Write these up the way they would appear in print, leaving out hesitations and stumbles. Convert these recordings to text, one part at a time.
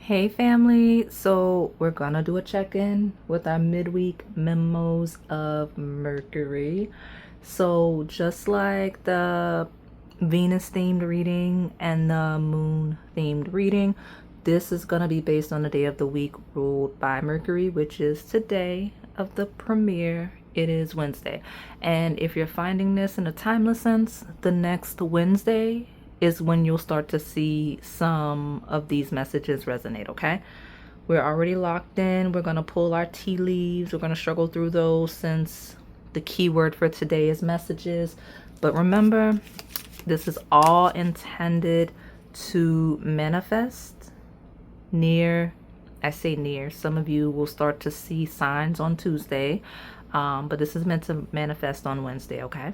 Hey family, so we're gonna do a check-in with our midweek memos of Mercury. So just like the Venus themed reading and the moon themed reading, this is gonna be based on the day of the week ruled by Mercury, which is today of the premiere. It is Wednesday. And if you're finding this in a timeless sense, the next Wednesday is when you'll start to see some of these messages resonate, okay? We're already locked in. We're going to pull our tea leaves. We're going to struggle through those since the keyword for today is messages. But remember, this is all intended to manifest near. I say near. Some of you will start to see signs on Tuesday. But this is meant to manifest on Wednesday, okay?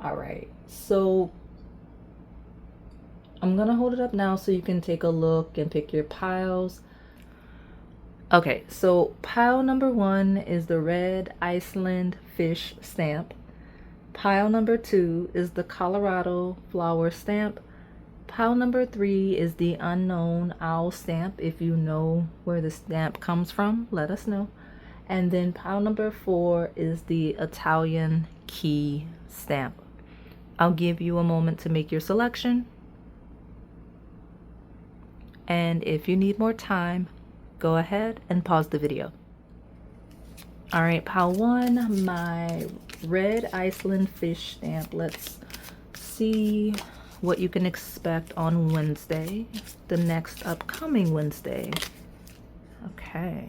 All right. So I'm gonna hold it up now so you can take a look and pick your piles. Okay, so pile number 1 is the red Iceland fish stamp. Pile number 2 is the Colorado flower stamp. Pile number 3 is the unknown owl stamp. If you know where the stamp comes from, let us know. And then pile number 4 is the Italian key stamp. I'll give you a moment to make your selection. And if you need more time, go ahead and pause the video. All right, pile 1, my red Iceland fish stamp. Let's see what you can expect on Wednesday, the next upcoming Wednesday. Okay.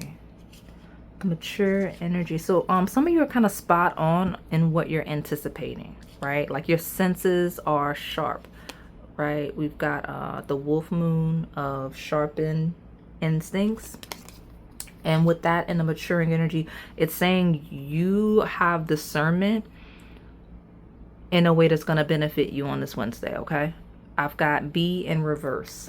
Mature energy. So some of you are kind of spot on in what you're anticipating, right? Like your senses are sharp. Right, we've got the wolf moon of sharpened instincts, and with that and the maturing energy, it's saying you have discernment in a way that's going to benefit you on this Wednesday. Okay, I've got B in reverse.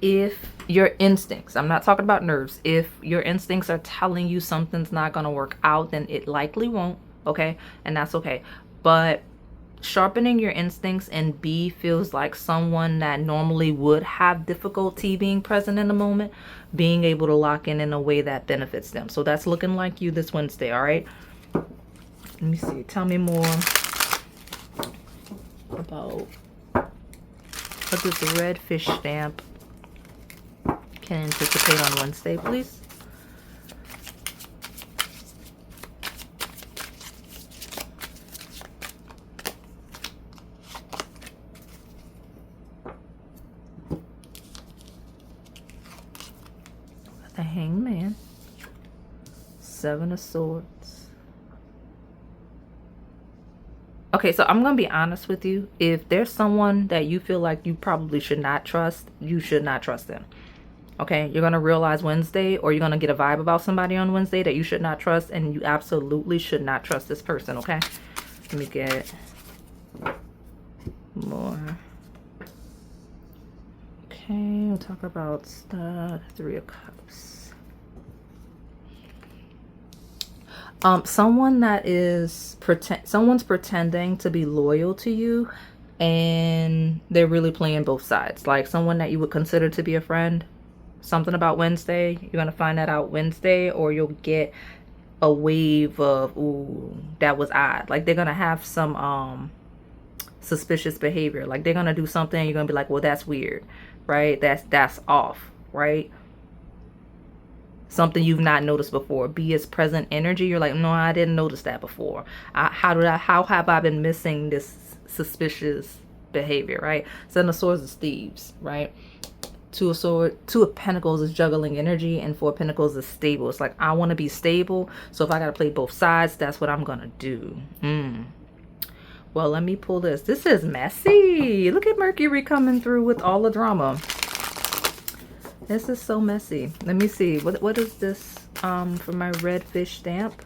If your instincts, I'm not talking about nerves, if your instincts are telling you something's not going to work out, then it likely won't. Okay, and that's okay. But sharpening your instincts in B feels like someone that normally would have difficulty being present in the moment, being able to lock in a way that benefits them. So that's looking like you this Wednesday. All right, let me see, tell me more about what this red fish stamp can anticipate on Wednesday, please. The Hangman, 7 of Swords. Okay, so I'm gonna be honest with you. If there's someone that you feel like you probably should not trust, you should not trust them. Okay, you're gonna realize Wednesday, or you're gonna get a vibe about somebody on Wednesday that you should not trust, and you absolutely should not trust this person. Okay, let me get more. Okay, we'll talk about the 3 of Cups. Someone that is someone's pretending to be loyal to you, and they're really playing both sides. Like someone that you would consider to be a friend. Something about Wednesday, you're gonna find that out Wednesday, or you'll get a wave of, ooh, that was odd. Like they're gonna have some suspicious behavior. Like they're gonna do something, you're gonna be like, well, that's weird, right? That's off, right? Something you've not noticed before. Be as present energy. You're like, no, I didn't notice that before. How have I been missing this suspicious behavior, right? Seven of Swords is thieves, right? 2 of Pentacles is juggling energy, and 4 of Pentacles is stable. It's like, I want to be stable, so if I got to play both sides, that's what I'm gonna do. Well, let me pull this. This is messy. Look at Mercury coming through with all the drama. This is so messy. Let me see. What is this for my red fish stamp?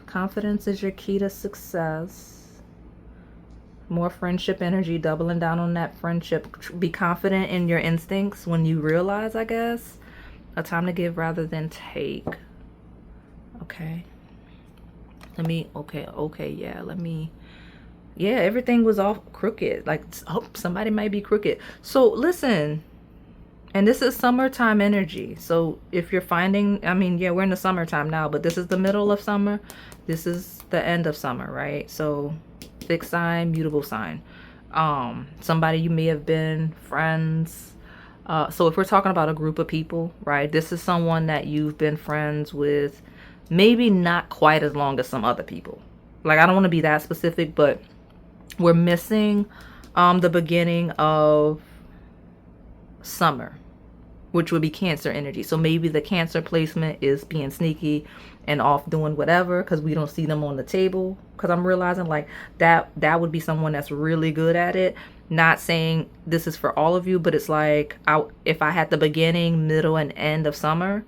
Confidence is your key to success. More friendship energy, doubling down on that friendship. Be confident in your instincts when you realize, I guess. A time to give rather than take. Okay. Let me, okay, yeah. Let me Yeah, everything was all crooked. Like, oh, somebody might be crooked. So listen, and this is summertime energy. So if you're finding, I mean, yeah, we're in the summertime now, but this is the middle of summer. This is the end of summer, right? So fixed sign, mutable sign. Somebody you may have been friends. So if we're talking about a group of people, right? This is someone that you've been friends with, maybe not quite as long as some other people. Like, I don't want to be that specific, but we're missing the beginning of summer, which would be Cancer energy. So maybe the Cancer placement is being sneaky and off doing whatever because we don't see them on the table. Because I'm realizing like that would be someone that's really good at it. Not saying this is for all of you, but it's like if I had the beginning, middle, and end of summer,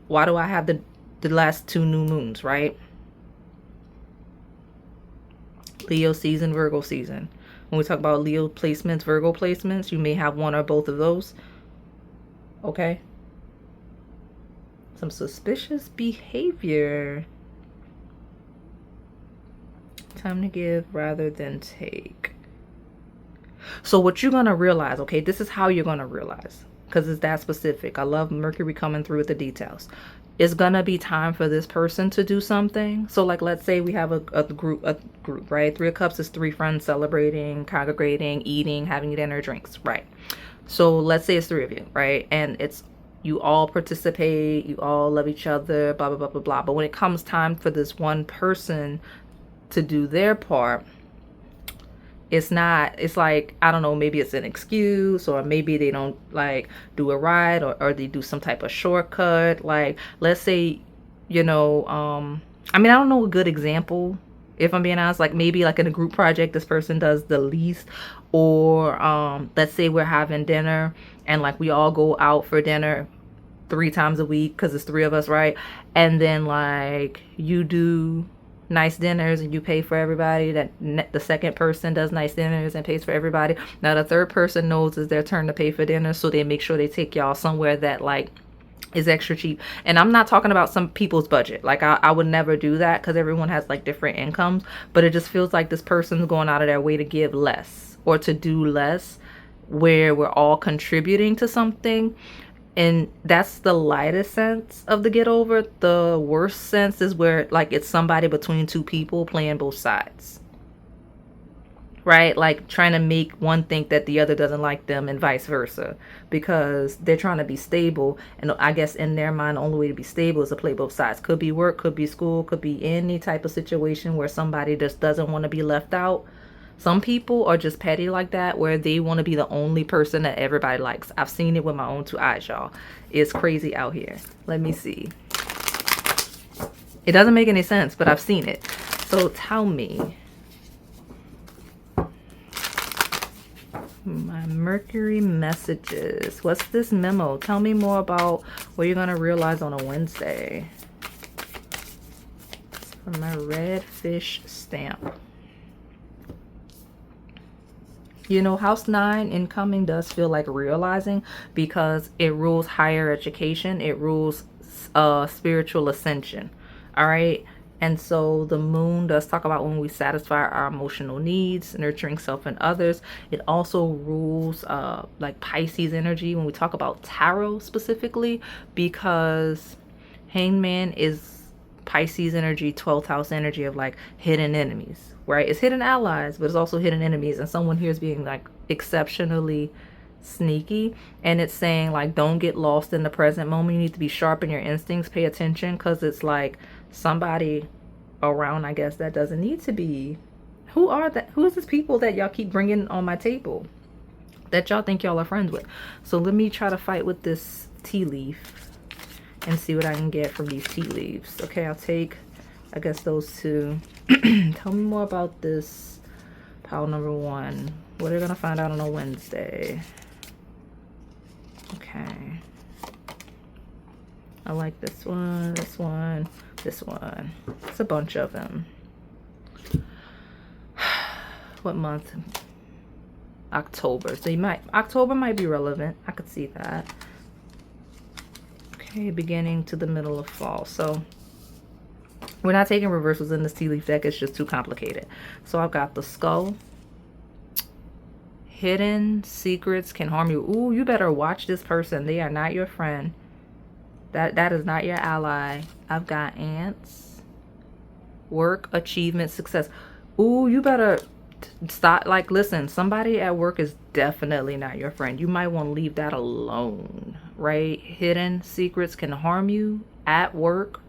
why do I have the last 2 new moons, right? Leo season, Virgo season. When we talk about Leo placements, Virgo placements, you may have one or both of those. Okay. Some suspicious behavior. Time to give rather than take. So what you're going to realize, okay, this is how you're going to realize, because it's that specific. I love Mercury coming through with the details. It's going to be time for this person to do something. So like, let's say we have a group, right? 3 of Cups is 3 friends celebrating, congregating, eating, having dinner, drinks, right? So let's say it's 3 of you, right? And it's you all participate, you all love each other, blah, blah, blah, blah, blah. But when it comes time for this one person to do their part, it's like, I don't know, maybe it's an excuse, or maybe they don't like do a ride, or they do some type of shortcut. Like, let's say, you know, I mean, I don't know a good example, if I'm being honest. Like, maybe like in a group project, this person does the least. Or let's say we're having dinner and like we all go out for dinner 3 times a week because it's 3 of us, right? And then like you do nice dinners and you pay for everybody. That the second person does nice dinners and pays for everybody. Now the third person knows it's their turn to pay for dinner, so they make sure they take y'all somewhere that like is extra cheap. And I'm not talking about some people's budget. Like I would never do that because everyone has like different incomes, but it just feels like this person's going out of their way to give less or to do less, where we're all contributing to something. And that's the lightest sense of the get over. The worst sense is where like it's somebody between 2 people playing both sides, right? Like trying to make one think that the other doesn't like them and vice versa, because they're trying to be stable. And I guess in their mind, the only way to be stable is to play both sides. Could be work, could be school, could be any type of situation where somebody just doesn't want to be left out. Some people are just petty like that, where they want to be the only person that everybody likes. I've seen it with my own 2 eyes, y'all. It's crazy out here. Let me see. It doesn't make any sense, but I've seen it. So tell me. My Mercury messages. What's this memo? Tell me more about what you're going to realize on a Wednesday. For my red fish stamp. You know, house 9 incoming does feel like realizing, because it rules higher education. It rules spiritual ascension. All right. And so the moon does talk about when we satisfy our emotional needs, nurturing self and others. It also rules like Pisces energy when we talk about tarot specifically, because Hangman is Pisces energy, 12th house energy of like hidden enemies, right? It's hidden allies, but it's also hidden enemies. And someone here is being like exceptionally sneaky. And it's saying like, don't get lost in the present moment. You need to be sharp in your instincts, pay attention, because it's like somebody around, I guess, that doesn't need to be. Who are that? Who is this people that y'all keep bringing on my table that y'all think y'all are friends with? So let me try to fight with this tea leaf and see what I can get from these tea leaves. Okay, I'll take, I guess, those 2. Tell me more about this pile number 1. What are we gonna find out on a Wednesday? Okay. I like this one, this one, this one. It's a bunch of them. What month? October. So October might be relevant. I could see that. Okay, beginning to the middle of fall. So We're not taking reversals in this tea leaf deck. It's just too complicated. So I've got the Skull. Hidden secrets can harm you. Ooh, you better watch this person. They are not your friend. That is not your ally. I've got ants. Work, achievement, success. Ooh, you better stop. Like, listen, somebody at work is definitely not your friend. You might want to leave that alone, right? Hidden secrets can harm you at work,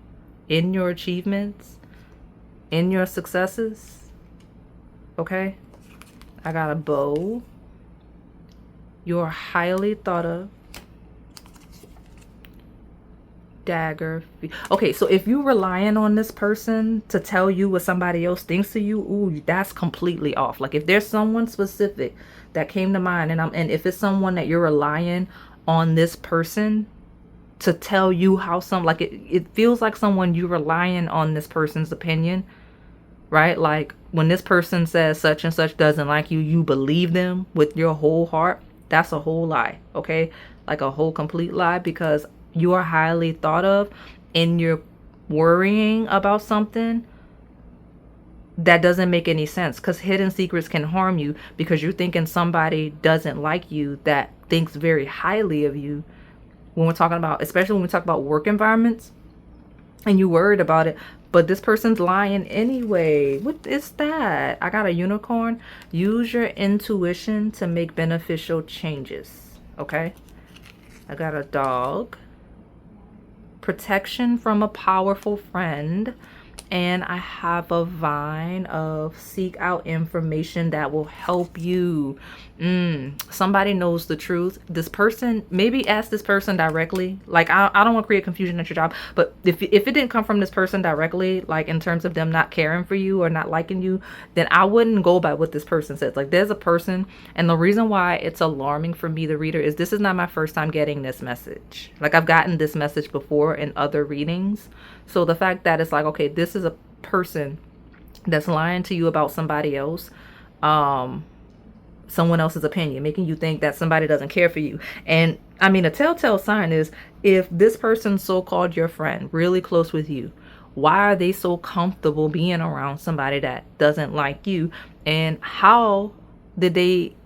in your achievements, in your successes. Okay? I got a bow. You're highly thought of. Dagger. Okay, so if you're relying on this person to tell you what somebody else thinks of you, ooh, that's completely off. Like, if there's someone specific that came to mind, and if it's someone that you're relying on this person to tell you how like it feels like someone you're relying on this person's opinion, right? Like when this person says such and such doesn't like you, you believe them with your whole heart. That's a whole lie, okay? Like a whole complete lie, because you are highly thought of and you're worrying about something that doesn't make any sense, because hidden secrets can harm you because you're thinking somebody doesn't like you that thinks very highly of you. When we're talking about, especially when we talk about work environments and you worried about it, but this person's lying anyway. What is that? I got a unicorn. Use your intuition to make beneficial changes. Okay. I got a dog. Protection from a powerful friend. And I have a vine of seek out information that will help you. Somebody knows the truth. This person, maybe ask this person directly. Like, I don't want to create confusion at your job, but if it didn't come from this person directly, like in terms of them not caring for you or not liking you, then I wouldn't go by what this person says. Like, there's a person, and the reason why it's alarming for me, the reader, is this is not my first time getting this message. Like, I've gotten this message before in other readings. So the fact that it's like, okay, this is a person that's lying to you about somebody else, someone else's opinion, making you think that somebody doesn't care for you. And I mean, a telltale sign is if this person, so-called your friend, really close with you, why are they so comfortable being around somebody that doesn't like you? And how did they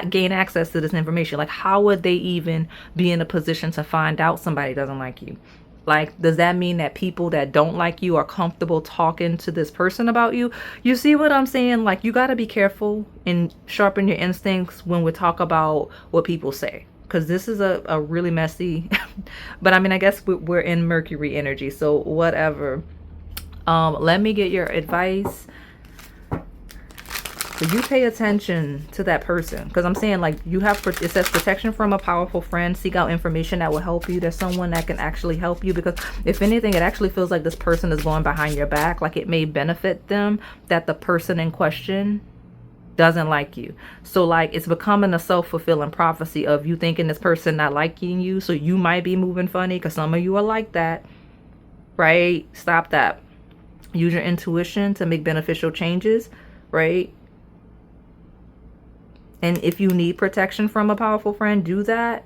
gain access to this information? Like, how would they even be in a position to find out somebody doesn't like you? Like, does that mean that people that don't like you are comfortable talking to this person about you? You see what I'm saying? Like, you got to be careful and sharpen your instincts when we talk about what people say, because this is a really messy, but I mean, I guess we're in Mercury energy, so whatever. Let me get your advice. So you pay attention to that person, because I'm saying, like, you have, it says protection from a powerful friend, seek out information that will help you. There's someone that can actually help you, because if anything, it actually feels like this person is going behind your back. Like, it may benefit them that the person in question doesn't like you. So like, it's becoming a self-fulfilling prophecy of you thinking this person not liking you, so you might be moving funny, because some of you are like that, right? Stop that. Use your intuition to make beneficial changes, right? And if you need protection from a powerful friend, do that.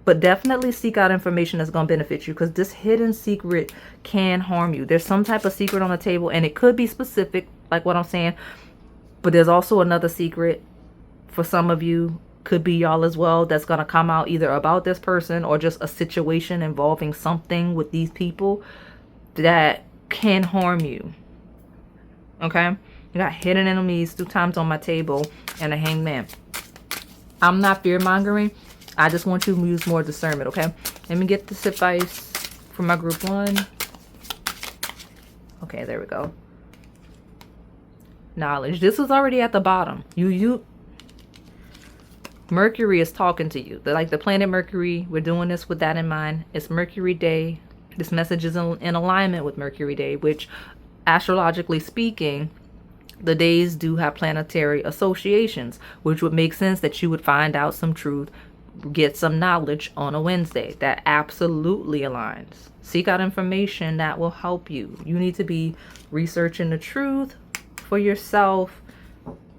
But definitely seek out information that's going to benefit you, because this hidden secret can harm you. There's some type of secret on the table, and it could be specific, like what I'm saying. But there's also another secret for some of you, could be y'all as well, that's going to come out either about this person or just a situation involving something with these people that can harm you. Okay? You got hidden enemies 2 times on my table and a hangman. I'm not fear-mongering. I just want you to use more discernment, okay? Let me get this advice for my group 1. Okay, there we go. Knowledge. This was already at the bottom. Mercury is talking to you. Like the planet Mercury, we're doing this with that in mind. It's Mercury Day. This message is in alignment with Mercury Day, which, astrologically speaking, the days do have planetary associations, which would make sense that you would find out some truth, get some knowledge on a Wednesday. That absolutely aligns. Seek out information that will help you. You need to be researching the truth for yourself,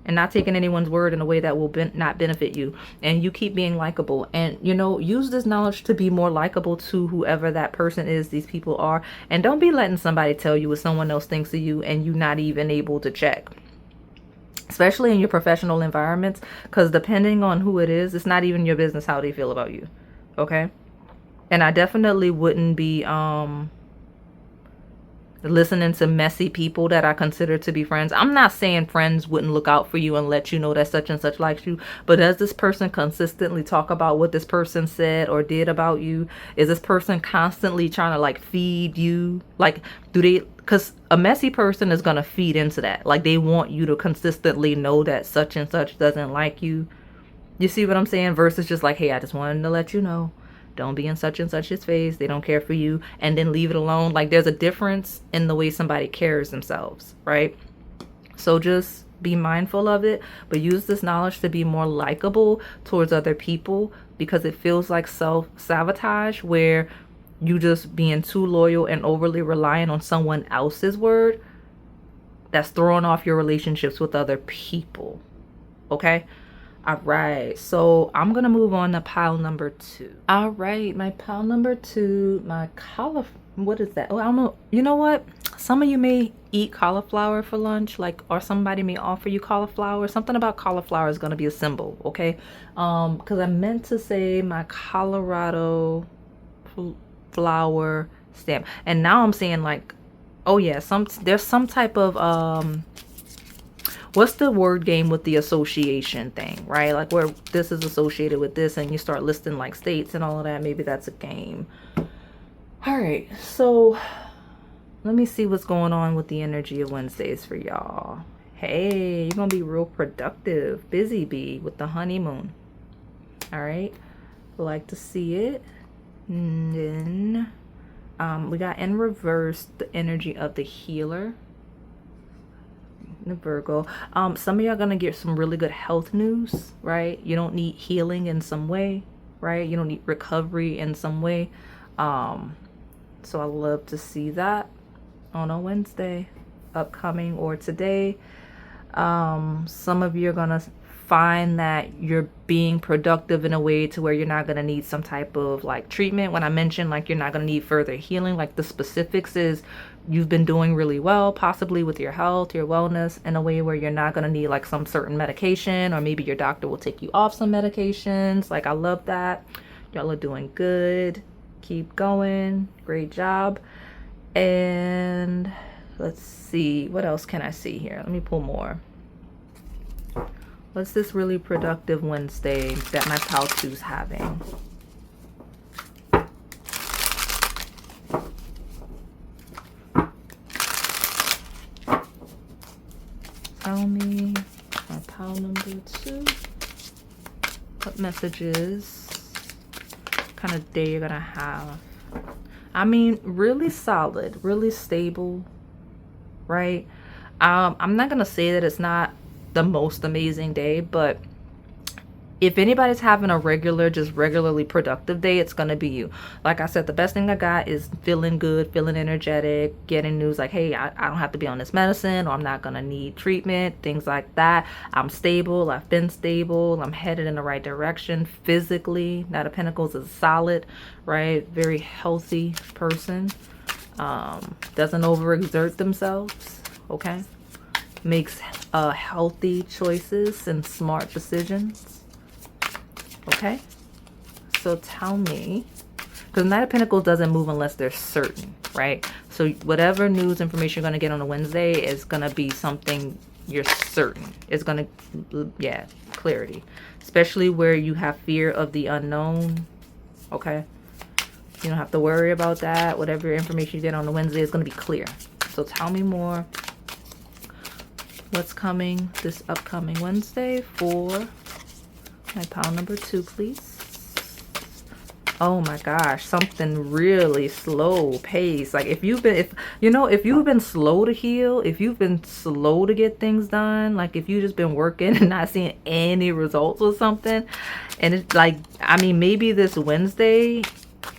and not taking anyone's word in a way that will not benefit you. And you keep being likable, and you know, use this knowledge to be more likable to whoever that person is, these people are. And don't be letting somebody tell you what someone else thinks of you and you not even able to check, especially in your professional environments, because depending on who it is, it's not even your business how they feel about you. Okay. And I definitely wouldn't be listening to messy people that I consider to be friends. I'm not saying friends wouldn't look out for you and let you know that such and such likes you, but does this person consistently talk about what this person said or did about you? Is this person constantly trying to like feed you? Like, do they, because a messy person is going to feed into that. Like, they want you to consistently know that such and such doesn't like you. You see what I'm saying? Versus just like, hey, I just wanted to let you know, don't be in such and such's face. They don't care for you. And then leave it alone. Like, there's a difference in the way somebody carries themselves, right? So just be mindful of it, but use this knowledge to be more likable towards other people, because it feels like self-sabotage where you just being too loyal and overly reliant on someone else's word. That's throwing off your relationships with other people. Okay? All right, so I'm gonna move on to pile number 2. All right, my pile number 2, my cauliflower. What is that? Oh, I don't know. You know what? Some of you may eat cauliflower for lunch, like, or somebody may offer you cauliflower. Something about cauliflower is gonna be a symbol, okay? Because I meant to say my Colorado flower stamp, and now I'm saying like, oh yeah, there's some type of what's the word game with the association thing, right? Like where this is associated with this and you start listing like states and all of that. Maybe that's a game. All right, so let me see what's going on with the energy of Wednesdays for y'all. Hey, you're gonna be real productive, busy bee with the honeymoon. All right, like to see it. And then we got in reverse the energy of the healer, the Virgo. Some of y'all gonna get some really good health news, right? You don't need healing in some way, right? You don't need recovery in some way. So I love to see that on a Wednesday, upcoming or today. Some of you are gonna find that you're being productive in a way to where you're not gonna need some type of like treatment. When I mentioned like you're not gonna need further healing, like the specifics is you've been doing really well, possibly with your health, your wellness, in a way where you're not gonna need like some certain medication, or maybe your doctor will take you off some medications. Like, I love that. Y'all are doing good. Keep going. Great job. And let's see, what else can I see here? Let me pull more. What's this really productive Wednesday that my pal 2's having? Tell me, my pal number 2, what messages, kind of day you're gonna have. I mean, really solid, really stable, right? I'm not gonna say that it's not the most amazing day, but if anybody's having a regularly productive day, it's gonna be you. Like I said, the best thing I got is feeling good, feeling energetic, getting news like, hey, I don't have to be on this medicine, or I'm not gonna need treatment, things like that. I'm stable, I've been stable, I'm headed in the right direction physically. Knight of Pentacles is solid, right? Very healthy person. Doesn't overexert themselves, okay? Makes healthy choices and smart decisions. Okay, so tell me, because Knight of Pentacles doesn't move unless they're certain, right? So whatever news information you're going to get on a Wednesday is going to be something you're certain. It's going to, yeah, clarity. Especially where you have fear of the unknown, okay? You don't have to worry about that. Whatever information you get on a Wednesday is going to be clear. So tell me more. What's coming this upcoming Wednesday for my pile number 2, please? Oh my gosh, something really slow pace. Like if you've been slow to heal, if you've been slow to get things done, like if you've just been working and not seeing any results or something, and it's like, I mean, maybe this Wednesday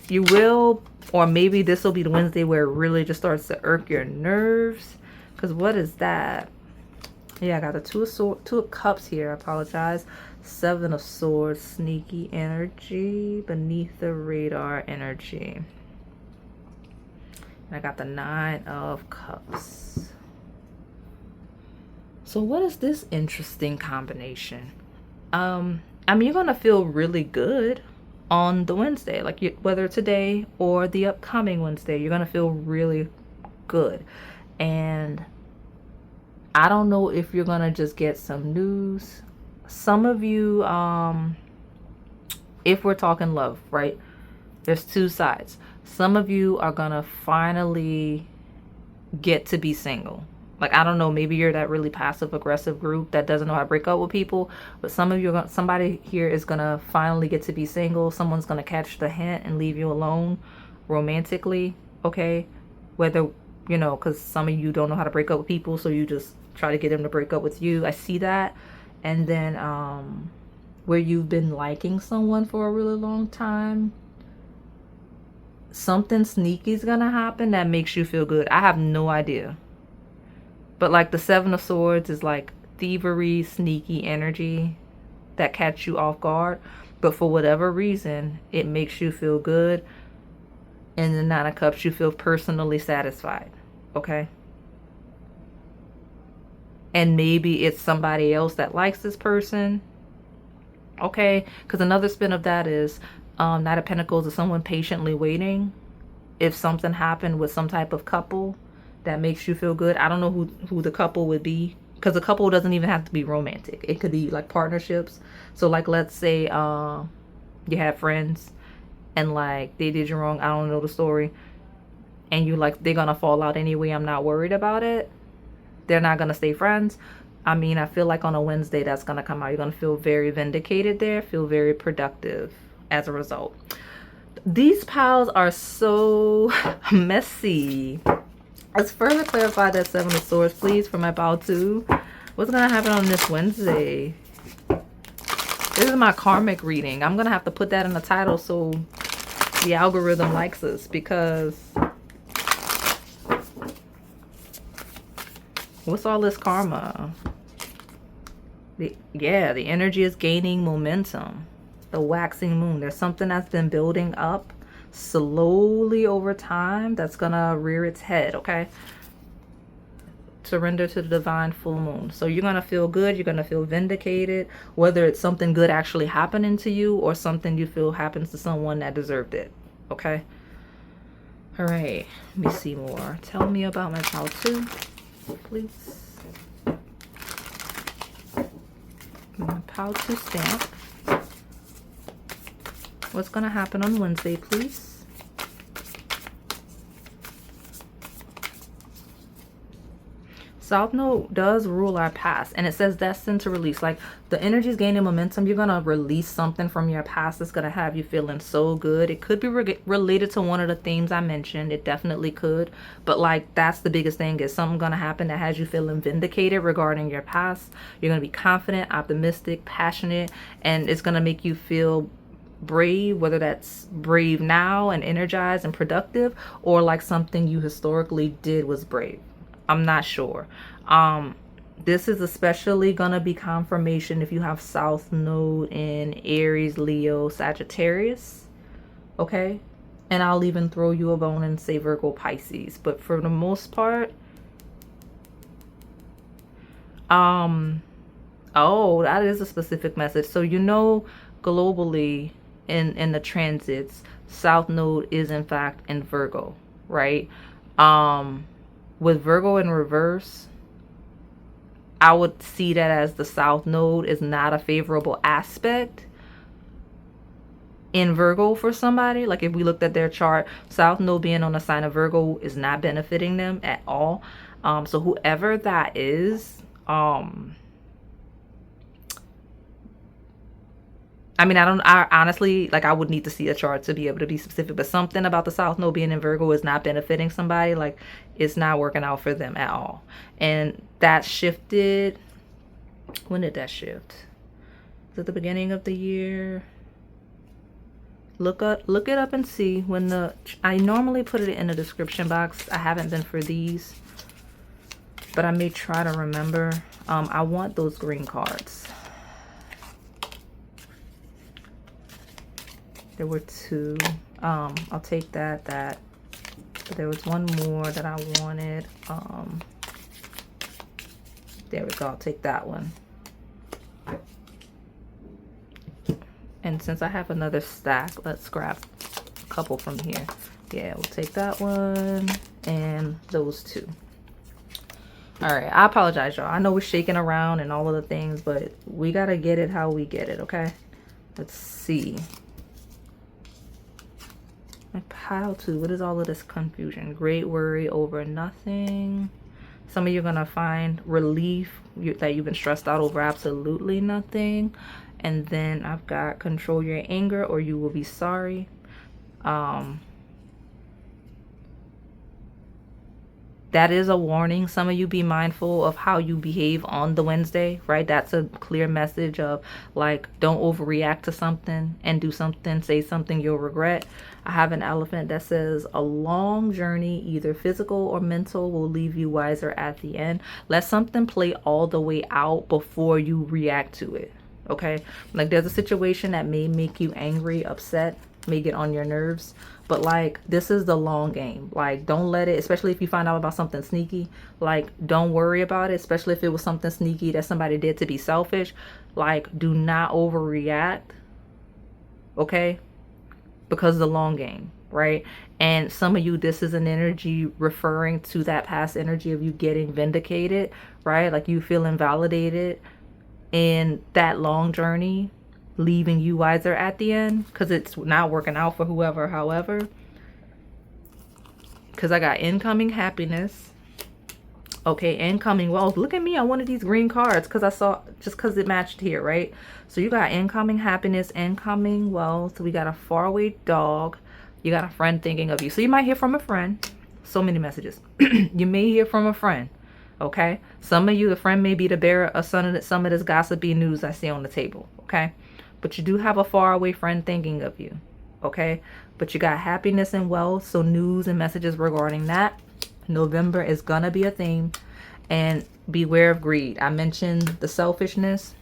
you will, or maybe this will be the Wednesday where it really just starts to irk your nerves. Because what is that? Yeah, I got the two of cups here. I apologize. Seven of swords, sneaky energy, beneath the radar energy. And I got the 9 of cups. So what is this interesting combination? I mean, you're gonna feel really good on the Wednesday, like whether today or the upcoming Wednesday, you're gonna feel really good. And I don't know if you're gonna just get some news. Some of you, if we're talking love, right? There's two sides. Some of you are gonna finally get to be single. Like, I don't know, maybe you're that really passive aggressive group that doesn't know how to break up with people, but some of you, somebody here is gonna finally get to be single. Someone's gonna catch the hint and leave you alone romantically, okay? Whether, you know, because some of you don't know how to break up with people, so you just try to get them to break up with you. I see that. And then where you've been liking someone for a really long time, something sneaky is gonna happen that makes you feel good. I have no idea. But like the 7 of swords is like thievery, sneaky energy that catch you off guard. But for whatever reason, it makes you feel good. And the 9 of cups, you feel personally satisfied. Okay? And maybe it's somebody else that likes this person. Okay? Because another spin of that is Knight of Pentacles is someone patiently waiting. If something happened with some type of couple that makes you feel good. I don't know who the couple would be, because a couple doesn't even have to be romantic. It could be like partnerships. So like, let's say you have friends and like they did you wrong. I don't know the story. And you like, they're gonna fall out anyway. I'm not worried about it. They're not gonna stay friends. I mean, I feel like on a Wednesday that's gonna come out. You're gonna feel very vindicated there. Feel very productive as a result. These piles are so messy. Let's further clarify that 7 of swords, please, for my pile 2. What's going to happen on this Wednesday? This is my karmic reading. I'm going to have to put that in the title so the algorithm likes us, because what's all this karma? The energy is gaining momentum. The waxing moon. There's something that's been building up slowly over time that's gonna rear its head. Okay, surrender to the divine full moon. So you're gonna feel good, you're gonna feel vindicated, whether it's something good actually happening to you or something you feel happens to someone that deserved it. Okay, all right, let me see more. Tell me about my pile 2, please. My pile 2 stamp. What's going to happen on Wednesday, please? South Node does rule our past, and it says destined to release. Like, the energy is gaining momentum. You're going to release something from your past that's going to have you feeling so good. It could be related to one of the themes I mentioned. It definitely could. But, like, that's the biggest thing, is something going to happen that has you feeling vindicated regarding your past. You're going to be confident, optimistic, passionate, and it's going to make you feel brave, whether that's brave now and energized and productive, or like something you historically did was brave. I'm not sure. This is especially gonna be confirmation if you have South Node in Aries, Leo, Sagittarius. Okay, and I'll even throw you a bone and say Virgo, Pisces. But for the most part, oh, that is a specific message. So you know, globally in the transits, South Node is in fact in Virgo, right? With Virgo in reverse, I would see that as the South Node is not a favorable aspect in Virgo for somebody. Like, if we looked at their chart, South Node being on the sign of Virgo is not benefiting them at all. So whoever that is, I mean, I honestly, like, I would need to see a chart to be able to be specific, but something about the South Node being in Virgo is not benefiting somebody. Like, it's not working out for them at all. And that shifted. When did that shift? Is it the beginning of the year? Look it up and see when I normally put it in the description box. I haven't been for these, but I may try to remember. I want those green cards. There were two. I'll take that. But there was one more that I wanted. There we go. I'll take that one. And since I have another stack, let's grab a couple from here. Yeah, we'll take that one and those two. All right, I apologize, y'all. I know we're shaking around and all of the things, but we gotta get it how we get it, okay? Let's see. My pile two. What is all of this confusion? Great worry over nothing. Some of you are gonna find relief that you've been stressed out over absolutely nothing. And then I've got control your anger or you will be sorry. That is a warning. Some of you be mindful of how you behave on the Wednesday, right? That's a clear message of like, don't overreact to something and do something, say something you'll regret. I have an elephant that says a long journey, either physical or mental, will leave you wiser at the end. Let something play all the way out before you react to it. Okay, like there's a situation that may make you angry, upset, may get on your nerves, but like this is the long game. Like don't let it, especially if you find out about something sneaky, like don't worry about it, especially if it was something sneaky that somebody did to be selfish. Like do not overreact, okay, because the long game, right? And some of you, this is an energy referring to that past energy of you getting vindicated, right? Like you feel invalidated in that long journey, leaving you wiser at the end because it's not working out for whoever, however. Because I got incoming happiness. Okay, incoming wealth. Look at me, I wanted these green cards because I saw, just because it matched here, right? So you got incoming happiness, incoming wealth. We got a faraway dog. You got a friend thinking of you. So you might hear from a friend. So many messages. You may hear from a friend. Okay, some of you, the friend may be the bearer of some of this gossipy news I see on the table. Okay, but you do have a faraway friend thinking of you. Okay, but you got happiness and wealth, so news and messages regarding that. November is gonna be a theme, and beware of greed. I mentioned the selfishness.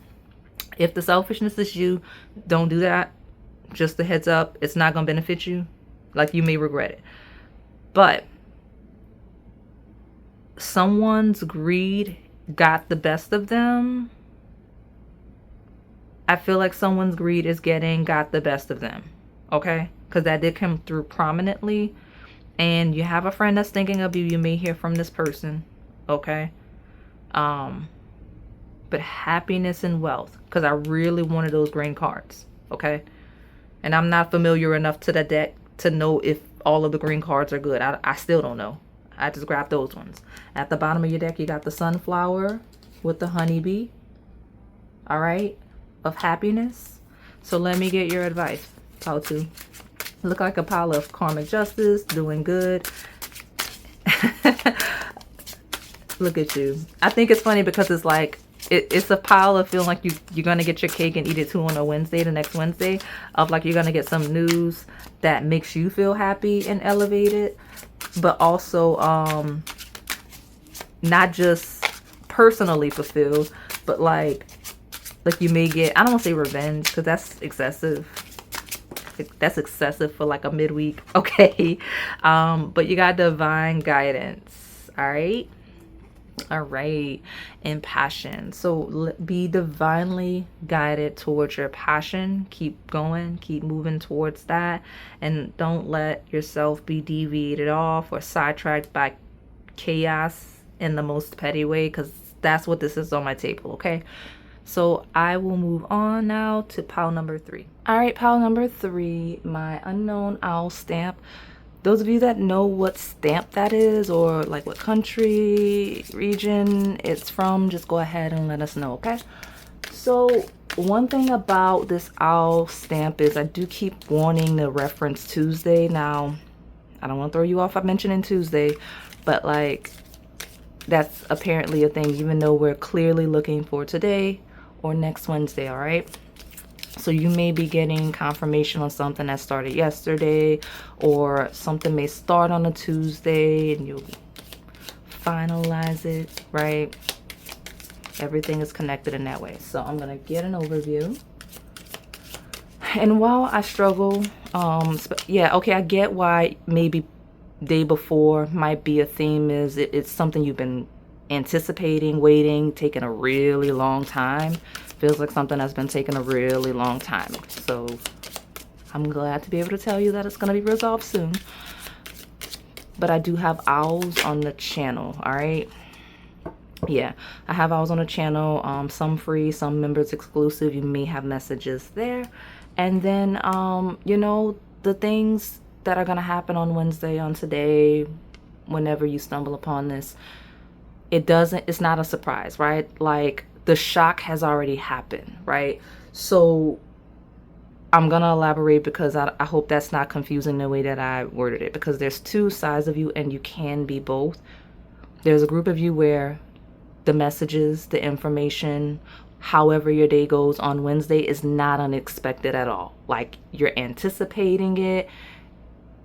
If the selfishness is you, don't do that. Just a heads up, it's not gonna benefit you. Like you may regret it, but someone's greed got the best of them. I feel like someone's greed is got the best of them. Okay, because that did come through prominently. And you have a friend that's thinking of you. You may hear from this person. Okay, but happiness and wealth, because I really wanted those green cards. Okay, and I'm not familiar enough to the deck to know if all of the green cards are good. I still don't know. I just grabbed those ones. At the bottom of your deck, you got the sunflower with the honeybee. All right, of happiness. So let me get your advice. How to look like a pile of karmic justice, doing good. Look at you. I think it's funny because it's like it's a pile of feeling like you're gonna get your cake and eat it too on a Wednesday, the next Wednesday, of like you're gonna get some news that makes you feel happy and elevated, but also not just personally fulfilled, but like you may get, I don't want to say revenge because that's excessive. That's excessive for like a midweek. Okay, but you got divine guidance. All right, and passion. So be divinely guided towards your passion. Keep going, keep moving towards that, and don't let yourself be deviated off or sidetracked by chaos in the most petty way, because that's what this is on my table. Okay, so I will move on now to pile number 3. All right, pile number 3, my unknown owl stamp. Those of you that know what stamp that is, or like what country, region it's from, just go ahead and let us know, okay? So one thing about this owl stamp is I do keep wanting to reference Tuesday. Now, I don't want to throw you off by mentioning Tuesday, but like that's apparently a thing, even though we're clearly looking for today or next Wednesday, all right? So you may be getting confirmation on something that started yesterday, or something may start on a Tuesday and you'll finalize it, right? Everything is connected in that way. So I'm gonna get an overview. And while I struggle, yeah, okay, I get why maybe day before might be a theme. Is it's something you've been anticipating, waiting, taking a really long time. Feels like something that's been taking a really long time. So I'm glad to be able to tell you that it's going to be resolved soon. But I do have owls on the channel, all right? Yeah, I have owls on the channel, some free, some members exclusive. You may have messages there. And then, you know, the things that are going to happen on Wednesday, on today, whenever you stumble upon this, it's not a surprise, right? Like, the shock has already happened, right? So I'm going to elaborate because I hope that's not confusing the way that I worded it, because there's two sides of you and you can be both. There's a group of you where the messages, the information, however your day goes on Wednesday is not unexpected at all. Like, you're anticipating it.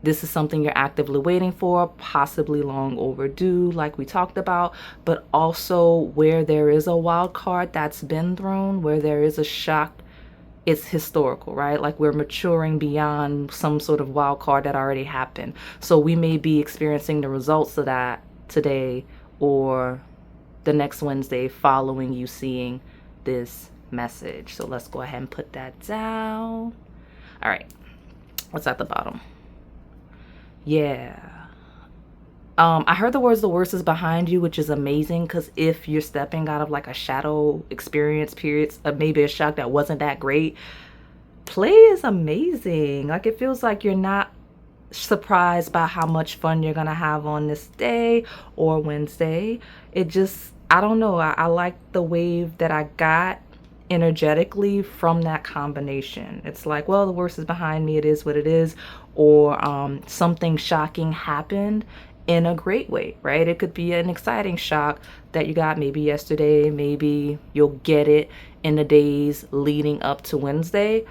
This is something you're actively waiting for, possibly long overdue, like we talked about, but also where there is a wild card that's been thrown, where there is a shock, it's historical, right? Like, we're maturing beyond some sort of wild card that already happened. So we may be experiencing the results of that today or the next Wednesday following you seeing this message. So let's go ahead and put that down. All right, what's at the bottom? Yeah. I heard the words, the worst is behind you, which is amazing, because if you're stepping out of like a shadow experience periods, maybe a shock that wasn't that great, play is amazing. Like, it feels like you're not surprised by how much fun you're gonna have on this day or Wednesday. It just, I don't know, I like the wave that I got energetically from that combination. It's like, well, the worst is behind me, it is what it is, or something shocking happened in a great way, right? It could be an exciting shock that you got maybe yesterday, maybe you'll get it in the days leading up to Wednesday,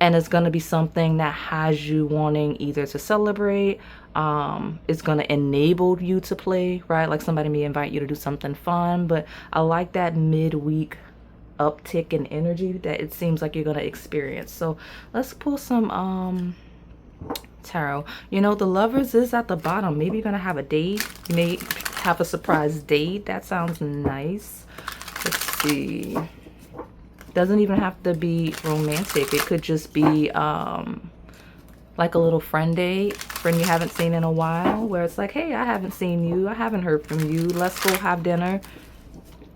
and it's going to be something that has you wanting either to celebrate, it's going to enable you to play, right? Like, somebody may invite you to do something fun, but I like that midweek uptick in energy that it seems like you're going to experience. So let's pull some tarot. You know, the Lovers is at the bottom. Maybe you're going to have a date. You may have a surprise date. That sounds nice. Let's see. Doesn't even have to be romantic. It could just be like a little friend you haven't seen in a while, where it's like, hey, I haven't seen you, I haven't heard from you, let's go have dinner.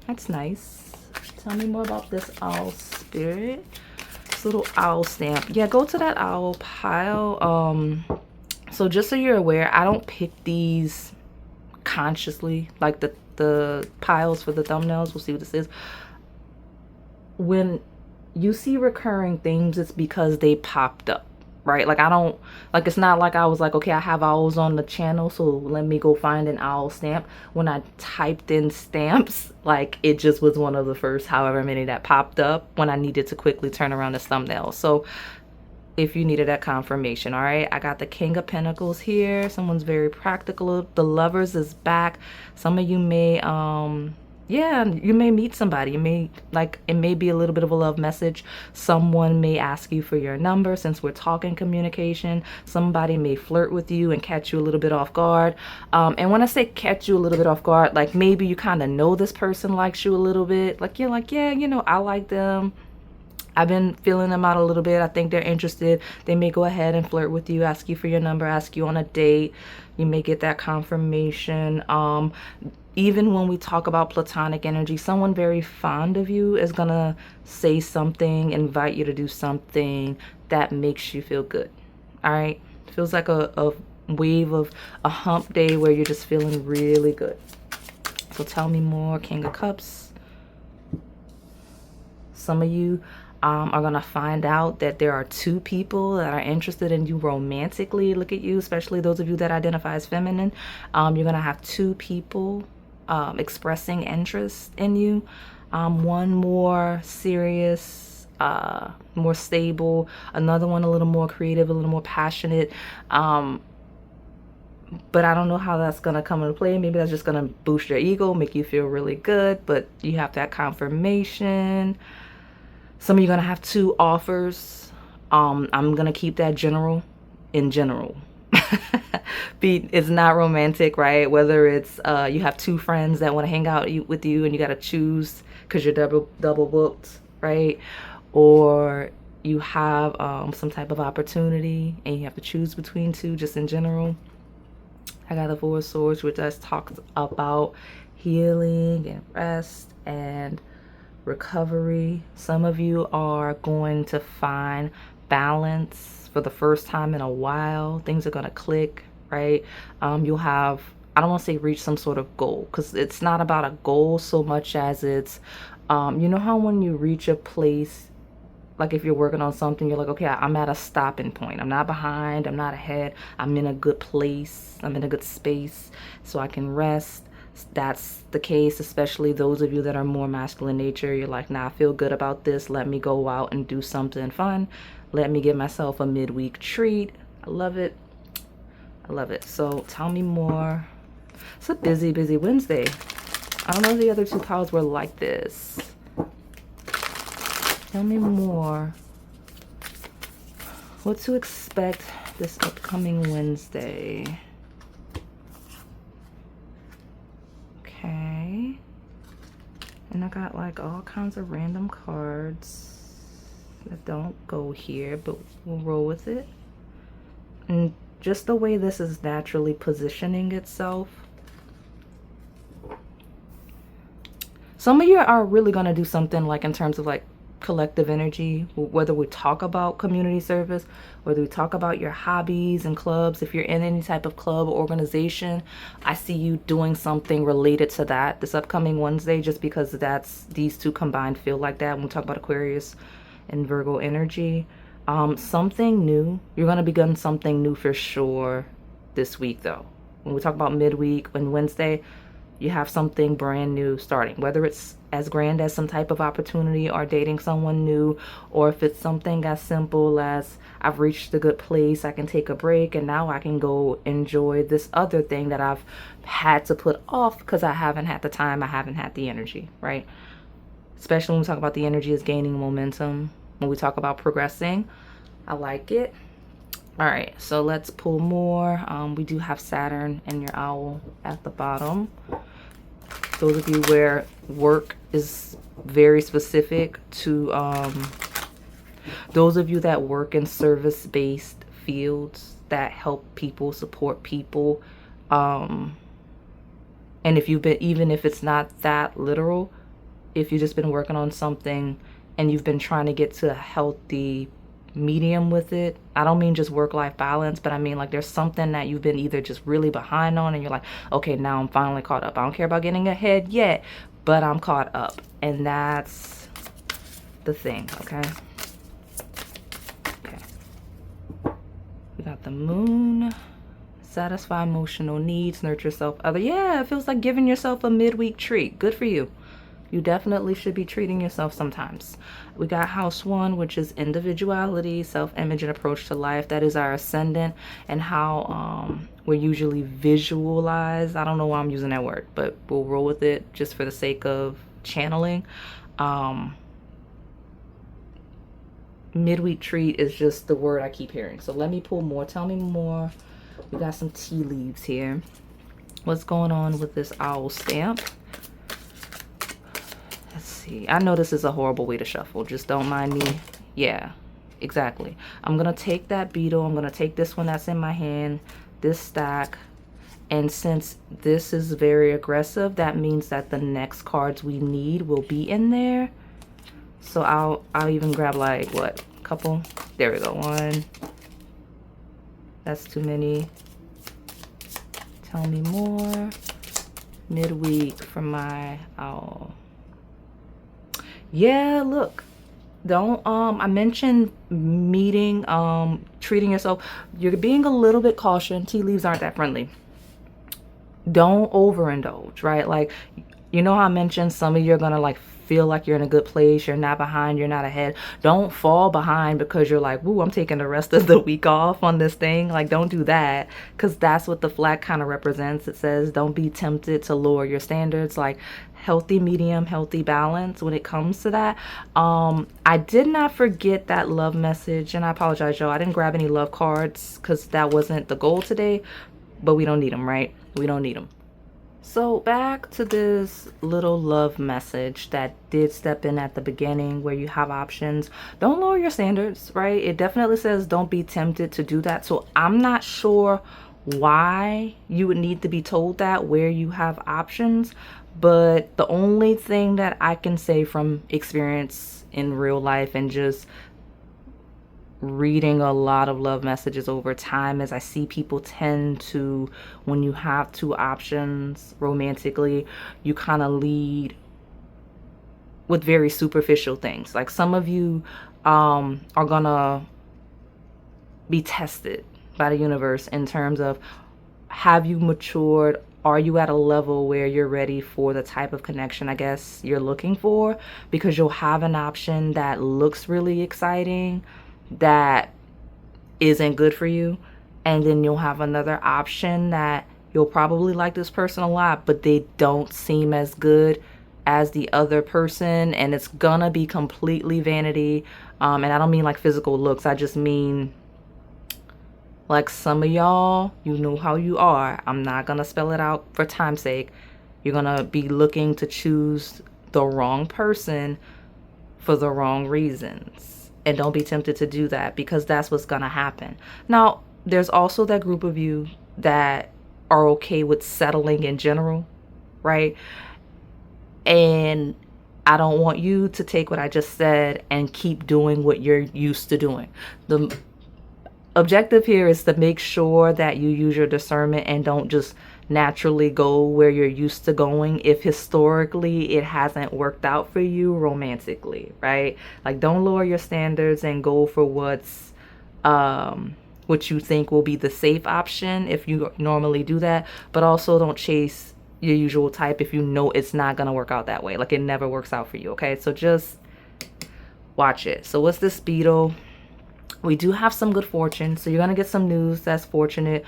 That's nice. Tell me more about this owl spirit. This little owl stamp. Yeah, go to that owl pile. So just so you're aware, I don't pick these consciously, like the piles for the thumbnails. We'll see what this is. When you see recurring themes, it's because they popped up, right? Like, I don't, like, it's not like I was like, okay, I have owls on the channel, so let me go find an owl stamp. When I typed in stamps, like, it just was one of the first however many that popped up when I needed to quickly turn around this thumbnail. So if you needed that confirmation, all right? I got the King of Pentacles here. Someone's very practical. The Lovers is back. Some of you may yeah, you may meet somebody. You may, like, it may be a little bit of a love message. Someone may ask you for your number, since we're talking communication. Somebody may flirt with you and catch you a little bit off guard. And when I say catch you a little bit off guard, like, maybe you kind of know this person likes you a little bit. Like, you're like, yeah, you know, I like them. I've been feeling them out a little bit. I think they're interested. They may go ahead and flirt with you, ask you for your number, ask you on a date. You may get that confirmation. Even when we talk about platonic energy, someone very fond of you is gonna say something, invite you to do something that makes you feel good. All right? Feels like a wave of a hump day where you're just feeling really good. So tell me more, King of Cups. Some of you are gonna find out that there are two people that are interested in you romantically. Look at you, especially those of you that identify as feminine. You're gonna have two people expressing interest in you. One more serious, more stable, another one a little more creative, a little more passionate. but I don't know how that's gonna come into play. Maybe that's just gonna boost your ego, make you feel really good, but you have that confirmation. Some of you are gonna have 2 offers. I'm gonna keep that general in general. It's not romantic, right? Whether it's you have 2 friends that want to hang out with you and you gotta choose because you're double booked, right? Or you have some type of opportunity and you have to choose between 2, just in general. I got the 4 of Swords, which just talks about healing and rest and recovery. Some of you are going to find balance for the first time in a while. Things are going to click, right? You'll have, I don't want to say reach some sort of goal, because it's not about a goal so much as it's, you know how when you reach a place, like if you're working on something, you're like, okay, I'm at a stopping point. I'm not behind, I'm not ahead. I'm in a good place. I'm in a good space so I can rest. That's the case, especially those of you that are more masculine nature. You're like, nah, I feel good about this. Let me go out and do something fun. Let me give myself a midweek treat. I love it. I love it. So tell me more. It's a busy, busy Wednesday. I don't know if the other 2 piles were like this. Tell me more. What to expect this upcoming Wednesday. Okay. And I got like all kinds of random cards that don't go here, but we'll roll with it. And just the way this is naturally positioning itself. Some of you are really going to do something like in terms of like collective energy, whether we talk about community service, whether we talk about your hobbies and clubs. If you're in any type of club or organization, I see you doing something related to that this upcoming Wednesday, just because that's, these 2 combined feel like that when we talk about Aquarius and Virgo energy. Something new, you're going to begin something new for sure this week though. When we talk about midweek and Wednesday, you have something brand new starting, whether it's as grand as some type of opportunity or dating someone new, or if it's something as simple as I've reached a good place, I can take a break and now I can go enjoy this other thing that I've had to put off because I haven't had the time, I haven't had the energy, right? Especially when we talk about the energy is gaining momentum, when we talk about progressing. I like it. All right, so let's pull more. We do have Saturn and your owl at the bottom. Those of you where work is very specific to, those of you that work in service-based fields that help people, support people, and if you've been, even if it's not that literal, if you've just been working on something and you've been trying to get to a healthy medium with it. I don't mean just work-life balance, but I mean like there's something that you've been either just really behind on and you're like, okay, now I'm finally caught up. I don't care about getting ahead yet, but I'm caught up. And that's the thing, okay? Okay. We got the moon. Satisfy emotional needs, nurture self-other. Yeah, it feels like giving yourself a midweek treat. Good for you. You definitely should be treating yourself sometimes. We got house 1, which is individuality, self-image, and approach to life. That is our ascendant and how we're usually visualized. I don't know why I'm using that word, but we'll roll with it just for the sake of channeling. Midweek treat is just the word I keep hearing. So let me pull more. Tell me more. We got some tea leaves here. What's going on with this owl stamp? Let's see. I know this is a horrible way to shuffle. Just don't mind me. Yeah, exactly. I'm going to take that beetle. I'm going to take this one that's in my hand, this stack. And since this is very aggressive, that means that the next cards we need will be in there. So I'll even grab like, what, a couple? There we go. 1. That's too many. Tell me more. Midweek for my owl. Yeah, look, don't, I mentioned meeting, treating yourself. You're being a little bit cautious. Tea leaves aren't that friendly. Don't overindulge, right? Like, you know how I mentioned some of you are gonna like feel like you're in a good place. You're not behind, you're not ahead. Don't fall behind because you're like, woo, I'm taking the rest of the week off on this thing. Like, don't do that, because that's what the flag kind of represents. It says don't be tempted to lower your standards. Like, healthy medium, healthy balance when it comes to that. I did not forget that love message, and I apologize, y'all. I didn't grab any love cards because that wasn't the goal today, but we don't need them, right? We don't need them. So back to this little love message that did step in at the beginning, where you have options. Don't lower your standards, right? It definitely says don't be tempted to do that. So I'm not sure why you would need to be told that, where you have options. But the only thing that I can say from experience in real life and just reading a lot of love messages over time is I see people tend to, when you have two options romantically, you kind of lead with very superficial things. Like, some of you are gonna be tested by the universe in terms of, have you matured? Are you at a level where you're ready for the type of connection, I guess, you're looking for? Because you'll have an option that looks really exciting that isn't good for you, and then you'll have another option that you'll probably like this person a lot, but they don't seem as good as the other person, and it's gonna be completely vanity. And I don't mean like physical looks, I just mean like, some of y'all, you know how you are. I'm not gonna spell it out for time's sake. You're gonna be looking to choose the wrong person for the wrong reasons. And don't be tempted to do that, because that's what's gonna happen. Now, there's also that group of you that are okay with settling in general, right? And I don't want you to take what I just said and keep doing what you're used to doing. The objective here is to make sure that you use your discernment and don't just naturally go where you're used to going if historically it hasn't worked out for you romantically, right? Like, don't lower your standards and go for what's what you think will be the safe option if you normally do that, but also don't chase your usual type if you know it's not gonna work out that way. Like, it never works out for you, okay? So just watch it. So what's this beetle? We do have some good fortune, so you're gonna get some news that's fortunate.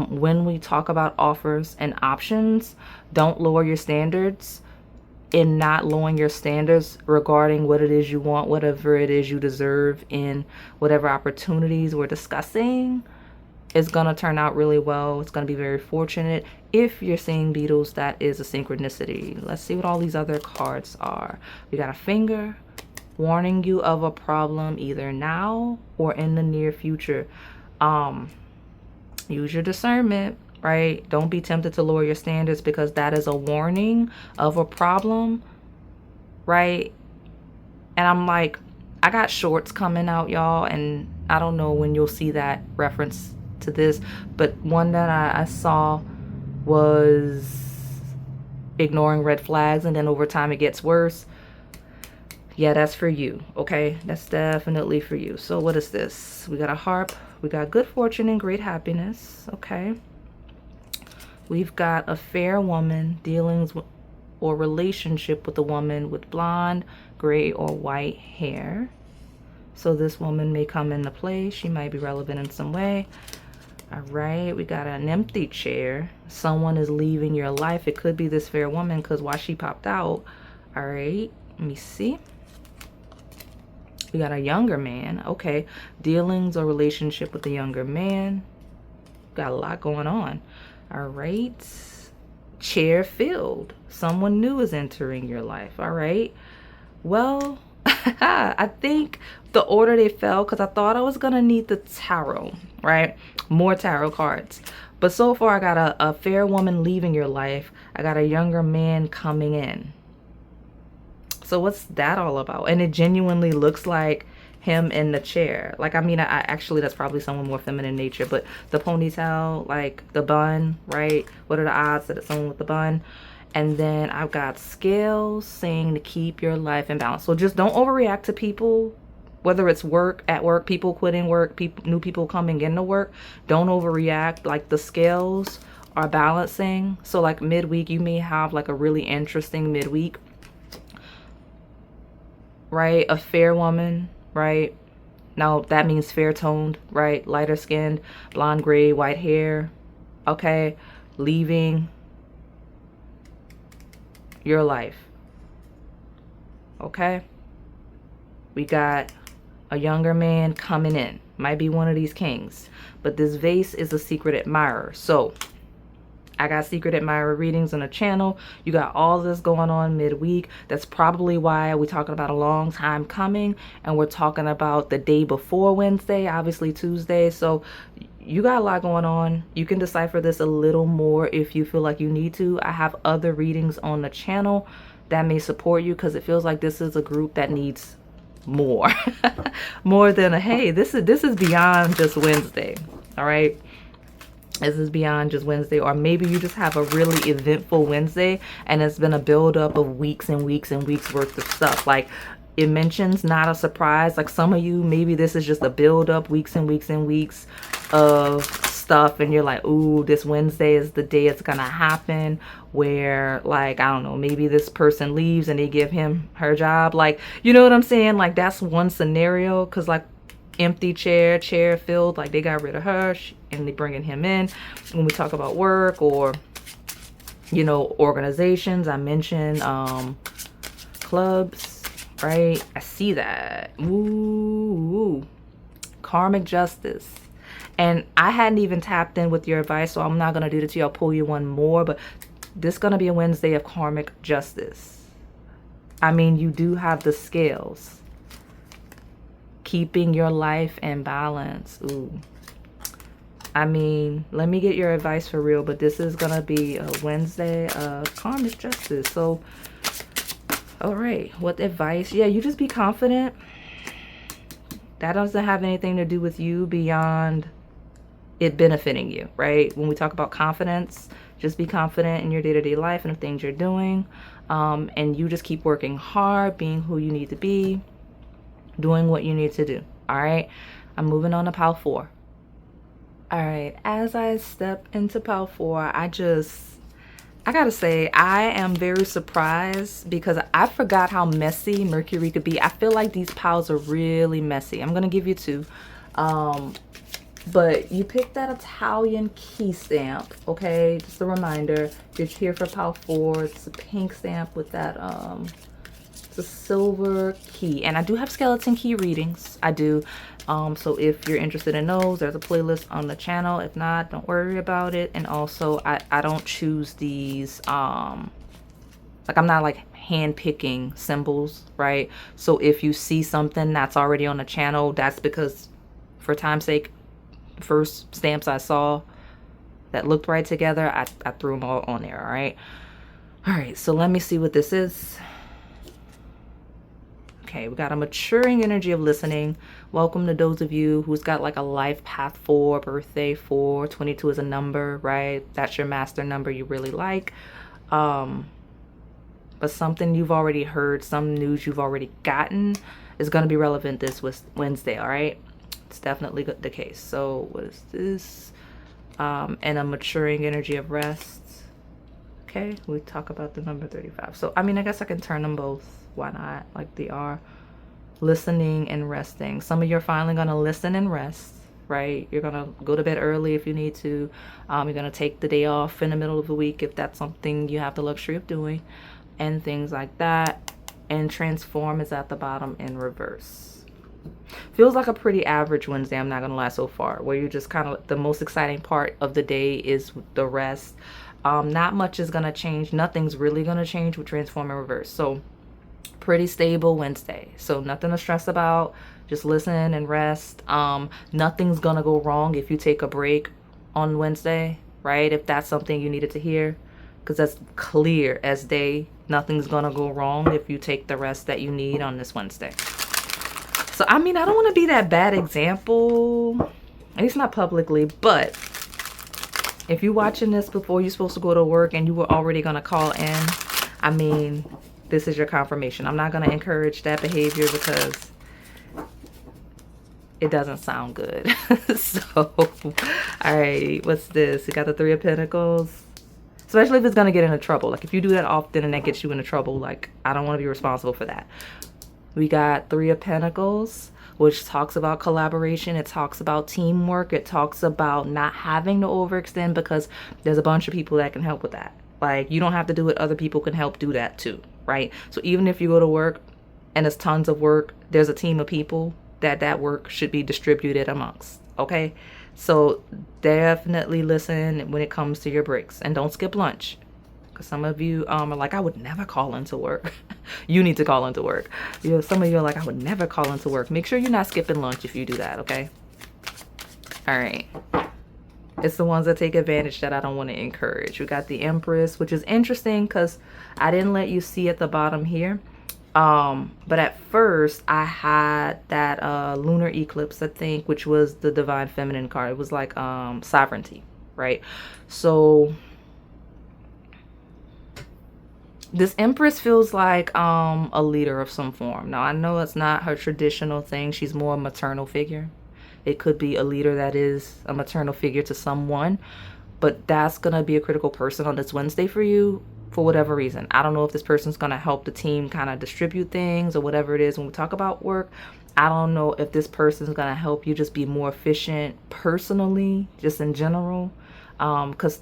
When we talk about offers and options, don't lower your standards. In not lowering your standards regarding what it is you want, whatever it is you deserve, in whatever opportunities we're discussing, is gonna turn out really well. It's gonna be very fortunate. If you're seeing beetles, that is a synchronicity. Let's see what all these other cards are. We got a finger, warning you of a problem either now or in the near future. Use your discernment, right? Don't be tempted to lower your standards, because that is a warning of a problem, right? And I'm like, I got shorts coming out, y'all, and I don't know when you'll see that reference to this, but one that I saw was ignoring red flags, and then over time it gets worse. Yeah, that's for you, okay? That's definitely for you. So what is this? We got a harp. We got good fortune and great happiness, okay? We've got a fair woman, dealings with, or relationship with a woman with blonde, gray, or white hair. So this woman may come into play. She might be relevant in some way. All right, we got an empty chair. Someone is leaving your life. It could be this fair woman, because why she popped out. All right, let me see. We got a younger man. Okay, dealings or relationship with a younger man. Got a lot going on. All right, chair filled. Someone new is entering your life. All right, well, I think the order they fell, because I thought I was gonna need the tarot, right? More tarot cards. But so far I got a fair woman leaving your life. I got a younger man coming in. So what's that all about? And it genuinely looks like him in the chair. Like, I mean, I actually, that's probably someone more feminine nature, but the ponytail, like the bun, right? What are the odds that it's someone with the bun? And then I've got scales saying to keep your life in balance. So just don't overreact to people, whether it's work, at work, people quitting work, new people coming into work. Don't overreact. Like, the scales are balancing. So like midweek, you may have like a really interesting midweek. right? A fair woman, right? Now that means fair toned, right? Lighter skinned, blonde, gray, white hair, okay? Leaving your life, okay? We got a younger man coming in. Might be one of these kings. But this vase is a secret admirer. So I got secret admirer readings on the channel. You got all this going on midweek. That's probably why we're talking about a long time coming. And we're talking about the day before Wednesday, obviously Tuesday. So you got a lot going on. You can decipher this a little more if you feel like you need to. I have other readings on the channel that may support you, because it feels like this is a group that needs more. More than a, hey, this is beyond just Wednesday. All right. This is beyond just Wednesday. Or maybe you just have a really eventful Wednesday and it's been a buildup of weeks and weeks and weeks worth of stuff. Like it mentions not a surprise. Like some of you, maybe this is just a buildup, weeks and weeks and weeks of stuff, and you're like, ooh, this Wednesday is the day it's gonna happen, where like, I don't know, maybe this person leaves and they give him her job. Like, you know what I'm saying? Like that's one scenario, because like empty chair filled, like they got rid of her and they bringing him in. When we talk about work or, you know, organizations, I mentioned clubs, right? I see that. Ooh, karmic justice. And I hadn't even tapped in with your advice, so I'm not going to do that to you. I'll pull you one more, but this is going to be a Wednesday of karmic justice. I mean, you do have the scales. Keeping your life in balance. Ooh. I mean, let me get your advice for real, but this is going to be a Wednesday of karmic justice. So, all right. What advice? Yeah, you just be confident. That doesn't have anything to do with you beyond it benefiting you, right? When we talk about confidence, just be confident in your day-to-day life and the things you're doing. And you just keep working hard, being who you need to be, doing what you need to do. All right. I'm moving on to pile 4. All right. As I step into pile 4, I gotta say, I am very surprised because I forgot how messy Mercury could be. I feel like these piles are really messy. I'm gonna give you 2. But you picked that Italian key stamp, okay? Just a reminder, you're here for pile 4. It's a pink stamp with that it's a silver key. And I do have skeleton key readings. I do. So if you're interested in those, there's a playlist on the channel. If not, don't worry about it. And also I don't choose these like I'm not like hand picking symbols, right? So if you see something that's already on the channel, that's because for time's sake, the first stamps I saw that looked right together, I threw them all on there. All right, so let me see what this is. Okay, we got a maturing energy of listening. Welcome to those of you who's got like a life path 4, birthday 4, 22 is a number, right? That's your master number you really like. But something you've already heard, some news you've already gotten is going to be relevant this Wednesday, all right? It's definitely the case. So what is this? And a maturing energy of rest. Okay, we talk about the number 35. So, I mean, I guess I can turn them both. Why not? Like they are. Listening and resting. Some of you are finally going to listen and rest, right? You're going to go to bed early if you need to. You're going to take the day off in the middle of the week if that's something you have the luxury of doing. And things like that. And transform is at the bottom in reverse. Feels like a pretty average Wednesday, I'm not going to lie, so far. Where you just kind of, the most exciting part of the day is the rest. Not much is going to change. Nothing's really going to change with transform and reverse. So pretty stable Wednesday. So nothing to stress about. Just listen and rest. Nothing's going to go wrong if you take a break on Wednesday, right? If that's something you needed to hear. Because that's clear as day. Nothing's going to go wrong if you take the rest that you need on this Wednesday. So, I mean, I don't want to be that bad example. At least not publicly. But if you're watching this before you're supposed to go to work and you were already going to call in, I mean, this is your confirmation. I'm not going to encourage that behavior because it doesn't sound good. So, all right, what's this? You got the 3 of Pentacles. Especially if it's going to get into trouble. Like if you do that often and that gets you into trouble, like I don't want to be responsible for that. We got Three of Pentacles, which talks about collaboration. It talks about teamwork. It talks about not having to overextend, because there's a bunch of people that can help with that. Like, you don't have to do it. Other people can help do that too, right? So even if you go to work and it's tons of work, there's a team of people that work should be distributed amongst, okay? So definitely listen when it comes to your breaks, and don't skip lunch. Some of you are like, I would never call into work. You need to call into work. You know, some of you are like, I would never call into work. Make sure you're not skipping lunch if you do that, okay? All right. It's the ones that take advantage that I don't want to encourage. We got the Empress, which is interesting because I didn't let you see at the bottom here. But at first I had that lunar eclipse, I think, which was the Divine Feminine card. It was like sovereignty, right? So this Empress feels like a leader of some form. Now, I know it's not her traditional thing. She's more a maternal figure. It could be a leader that is a maternal figure to someone, but that's going to be a critical person on this Wednesday for you for whatever reason. I don't know if this person's going to help the team kind of distribute things or whatever it is. When we talk about work, I don't know if this person's going to help you just be more efficient personally, just in general. Because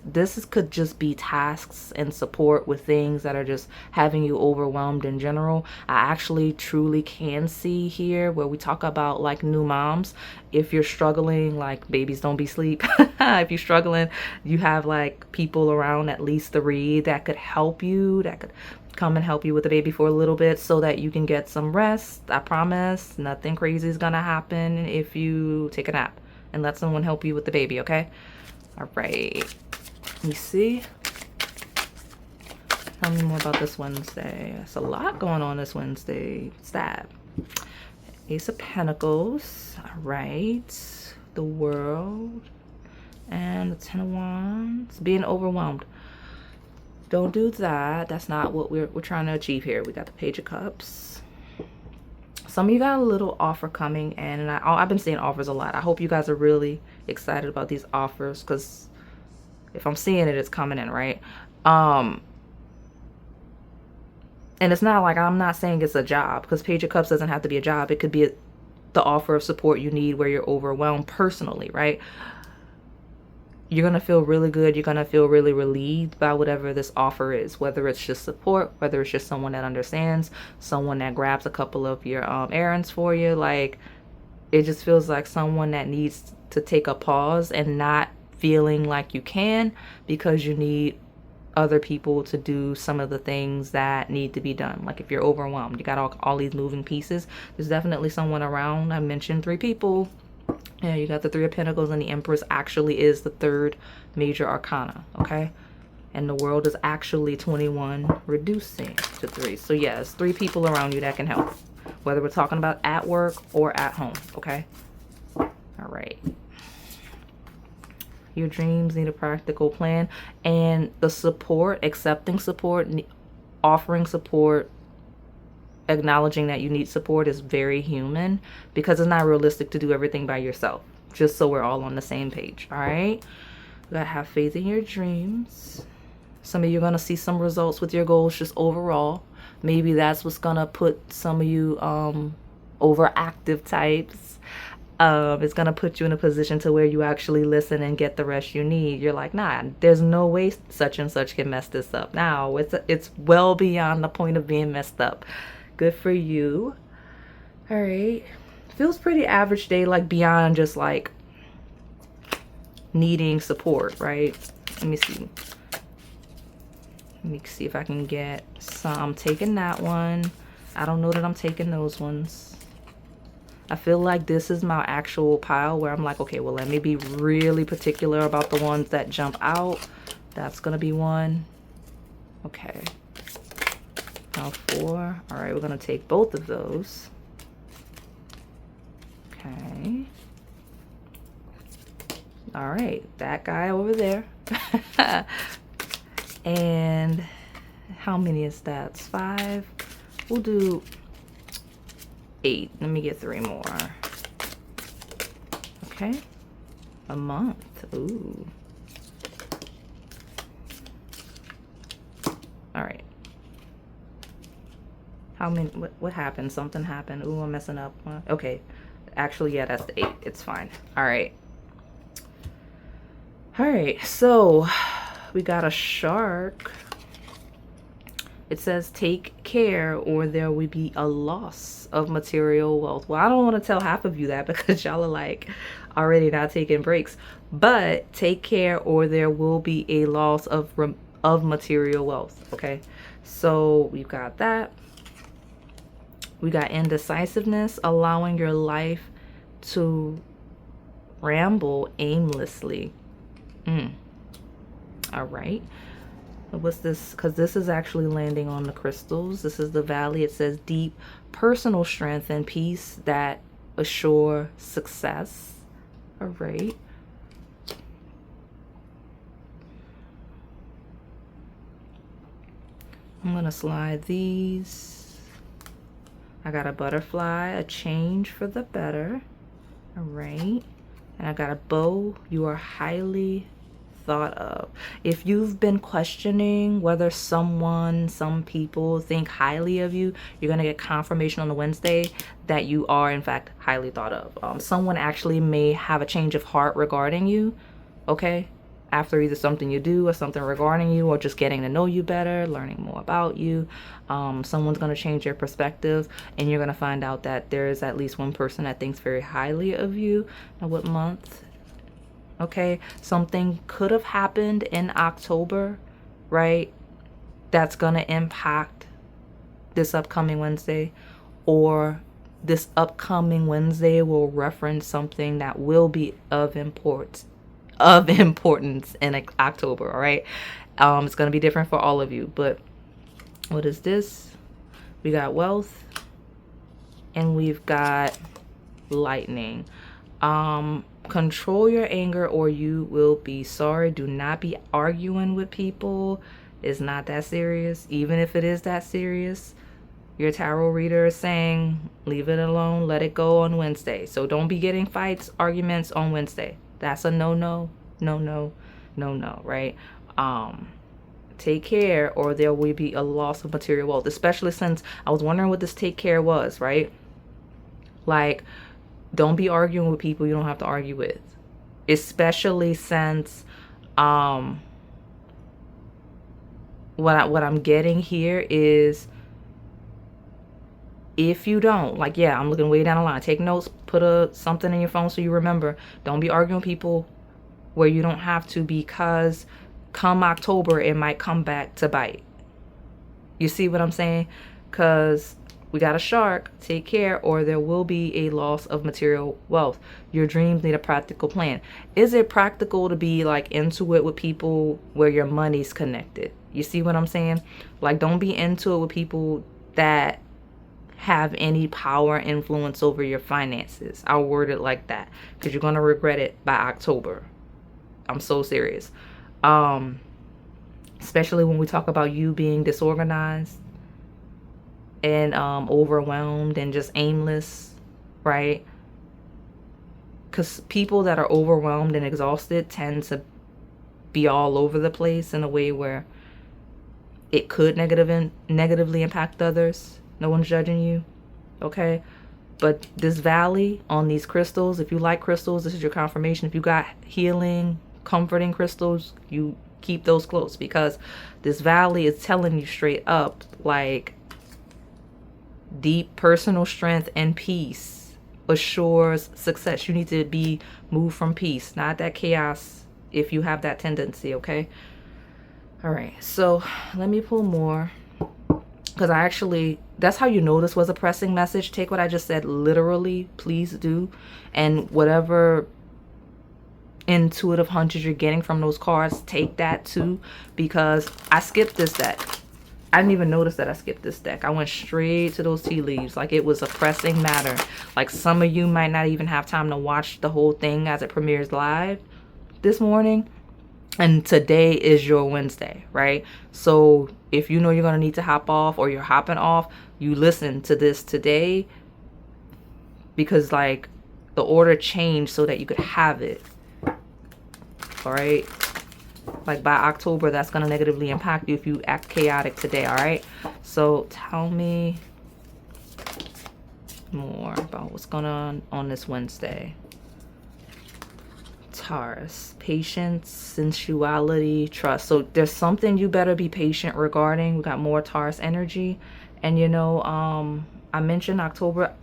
could just be tasks and support with things that are just having you overwhelmed in general. I actually truly can see here where we talk about like new moms. If you're struggling, like, babies don't be sleep. If you're struggling, you have like people around, at least 3, that could help you, that could come and help you with the baby for a little bit so that you can get some rest. I promise nothing crazy is gonna happen if you take a nap and let someone help you with the baby, okay? All right, let me see. Tell me more about this Wednesday. There's a lot going on this Wednesday. What's that? Ace of Pentacles. All right. The World. And the Ten of Wands. Being overwhelmed. Don't do that. That's not what we're trying to achieve here. We got the Page of Cups. Some of you got a little offer coming, and I've been seeing offers a lot. I hope you guys are really excited about these offers, because if I'm seeing it, it's coming in, right? And it's not like, I'm not saying it's a job, because Page of Cups doesn't have to be a job. It could be the offer of support you need where you're overwhelmed personally, right? You're going to feel really good. You're going to feel really relieved by whatever this offer is, whether it's just support, whether it's just someone that understands, someone that grabs a couple of your errands for you. Like, it just feels like someone that needs to take a pause and not feeling like you can, because you need other people to do some of the things that need to be done. Like, if you're overwhelmed, you got all these moving pieces, there's definitely someone around. I mentioned 3 people. Yeah, you got the Three of Pentacles, and the Empress actually is the 3rd major arcana, okay? And the World is actually 21, reducing to 3. So yes, 3 people around you that can help, whether we're talking about at work or at home, okay? All right. Your dreams need a practical plan, and the support, accepting support, offering support, acknowledging that you need support is very human, because it's not realistic to do everything by yourself. Just so we're all on the same page. All right, you gotta have faith in your dreams. Some of you are gonna see some results with your goals just overall. Maybe that's what's gonna put some of you overactive types. It's gonna put you in a position to where you actually listen and get the rest you need. You're like, nah, there's no way such and such can mess this up. Now it's well beyond the point of being messed up. Good for you. All right, feels pretty average day, like beyond just like needing support, right? Let me see if I can get some. I'm taking that one. I don't know that I'm taking those ones. I feel like this is my actual pile where I'm like, okay, well, let me be really particular about the ones that jump out. That's gonna be one. Okay. Now 4. All right, we're gonna take both of those. Okay. All right, that guy over there. And how many is that? 5. We'll do 8. Let me get 3 more. Okay. A month. Ooh. All right. How many? What happened? Something happened. Ooh, I'm messing up. Okay. Actually, yeah, that's the 8. It's fine. All right. All right. So we got a shark. It says take care or there will be a loss of material wealth. Well, I don't want to tell half of you that because y'all are like already not taking breaks. But take care or there will be a loss of material wealth. Okay. So we've got that. We got indecisiveness, allowing your life to ramble aimlessly. All right. What's this? Because this is actually landing on the crystals. This is the valley. It says deep personal strength and peace that assure success. All right. I'm going to slide these. I got a butterfly, a change for the better. All right. And I got a bow. You are highly thought of. If you've been questioning whether some people think highly of you, you're going to get confirmation on the Wednesday that you are in fact highly thought of. Someone actually may have a change of heart regarding you, okay? After either something you do or something regarding you or just getting to know you better, learning more about you. Someone's going to change their perspective and you're going to find out that there is at least one person that thinks very highly of you. Now, what month? Okay, something could have happened in October, right? That's going to impact this upcoming Wednesday, or this upcoming Wednesday will reference something that will be of importance in October, all right? It's going to be different for all of you, but what is this? We got wealth and we've got lightning. Control your anger or you will be sorry. Do not be arguing with people. It's not that serious. Even if it is that serious, your tarot reader is saying leave it alone, let it go on Wednesday. So don't be getting fights, arguments on Wednesday. That's a no, right? Take care or there will be a loss of material wealth, especially since I was wondering what this take care was, right? Like, don't be arguing with people you don't have to argue with, especially since what I'm getting here is if you don't, like, yeah, I'm looking way down the line. Take notes, put something in your phone so you remember. Don't be arguing with people where you don't have to, because come October, it might come back to bite. You see what I'm saying? Because we got a shark. Take care or there will be a loss of material wealth. Your dreams need a practical plan. Is it practical to be like into it with people where your money's connected? You see what I'm saying? Like, don't be into it with people that have any power influence over your finances. I'll word it like that because you're going to regret it by October. I'm so serious. Especially when we talk about you being disorganized and overwhelmed and just aimless, right? Because people that are overwhelmed and exhausted tend to be all over the place in a way where it could negatively impact others. No one's judging you, okay? But this valley on these crystals, if you like crystals, this is your confirmation. If you got healing, comforting crystals, you keep those close, because this valley is telling you straight up, like, deep personal strength and peace assures success. You need to be moved from peace, not that chaos, if you have that tendency, okay? All right, so let me pull more, because that's how you know this was a pressing message. Take what I just said literally, please do, and whatever intuitive hunches you're getting from those cards, take that too, because I skipped this deck. I didn't even notice that I skipped this deck. I went straight to those tea leaves like it was a pressing matter. Like, some of you might not even have time to watch the whole thing as it premieres live this morning. And today is your Wednesday, right? So if you know you're going to need to hop off or you're hopping off, you listen to this today, because like the order changed so that you could have it. All right. Like by October, that's going to negatively impact you if you act chaotic today. All right. So tell me more about what's going on this Wednesday. Taurus, patience, sensuality, trust. So there's something you better be patient regarding. We got more Taurus energy. And you know, I mentioned October.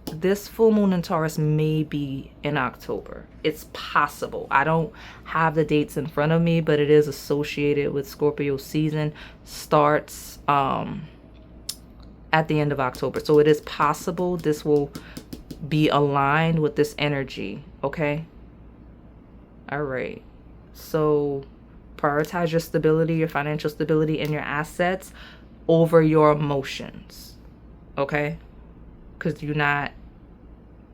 This full moon in Taurus may be in October. It's possible. I don't have the dates in front of me, but it is associated with Scorpio season. Starts at the end of October. So it is possible this will be aligned with this energy. Okay. All right. So prioritize your stability, your financial stability, and your assets over your emotions. Okay. Because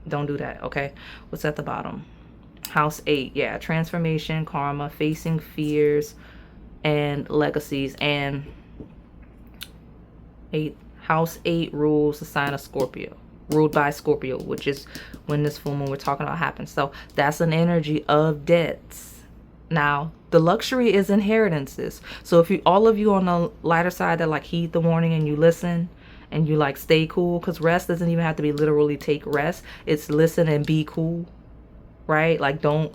don't do that. Okay. What's at the bottom? House 8. Yeah. Transformation, karma, facing fears, and legacies. And 8. House 8 rules the sign of Scorpio, ruled by Scorpio, which is when this full moon we're talking about happens. So that's an energy of debts. Now, the luxury is inheritances. So if all of you on the lighter side that like heed the warning and you listen and you like stay cool, because rest doesn't even have to be literally take rest. It's listen and be cool, right? Like don't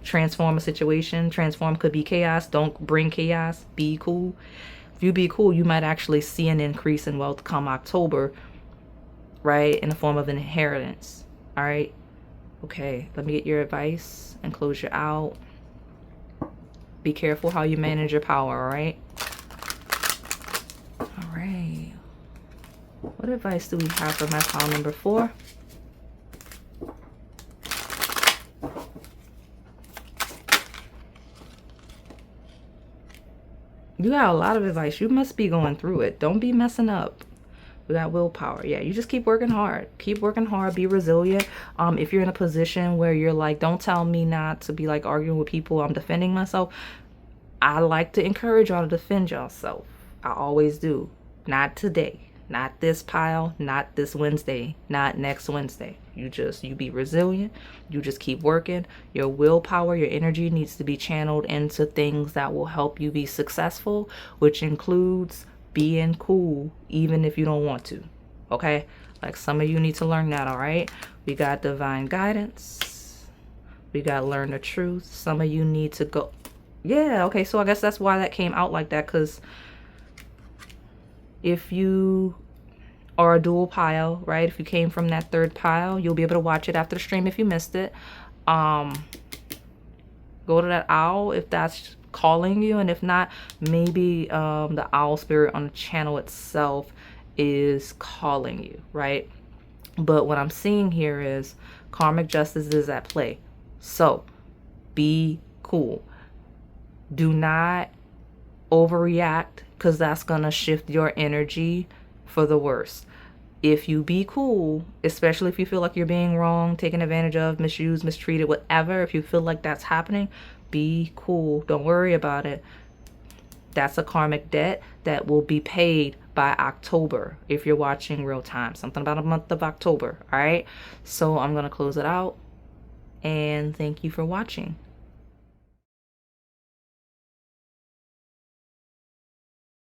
transform a situation. Transform could be chaos. Don't bring chaos. Be cool. If you be cool, you might actually see an increase in wealth come October, right? In the form of an inheritance. All right. Okay. Let me get your advice and close you out. Be careful how you manage your power. All right. All right. What advice do we have for my pile number 4? You got a lot of advice. You must be going through it. Don't be messing up. We got willpower. Yeah, you just keep working hard. Keep working hard. Be resilient. If you're in a position where you're like, don't tell me not to be like arguing with people, I'm defending myself. I like to encourage y'all to defend yourself. I always do. Not today. Not this pile. Not this Wednesday. Not next Wednesday. You be resilient. You just keep working. Your willpower, your energy needs to be channeled into things that will help you be successful, which includes being cool, even if you don't want to. Okay? Like some of you need to learn that, all right? We got divine guidance. We got learn the truth. Some of you need to go. Yeah, okay. So I guess that's why that came out like that, because if you or a dual pile, right? If you came from that third pile, you'll be able to watch it after the stream if you missed it. Go to that owl if that's calling you, and if not, maybe the owl spirit on the channel itself is calling you, right? But what I'm seeing here is karmic justice is at play. So be cool. Do not overreact, because that's gonna shift your energy for the worse. If you be cool, especially if you feel like you're being wrong, taken advantage of, misused, mistreated, whatever, if you feel like that's happening, be cool. Don't worry about it. That's a karmic debt that will be paid by October if you're watching real time. Something about a month of October, all right? So I'm going to close it out, and thank you for watching.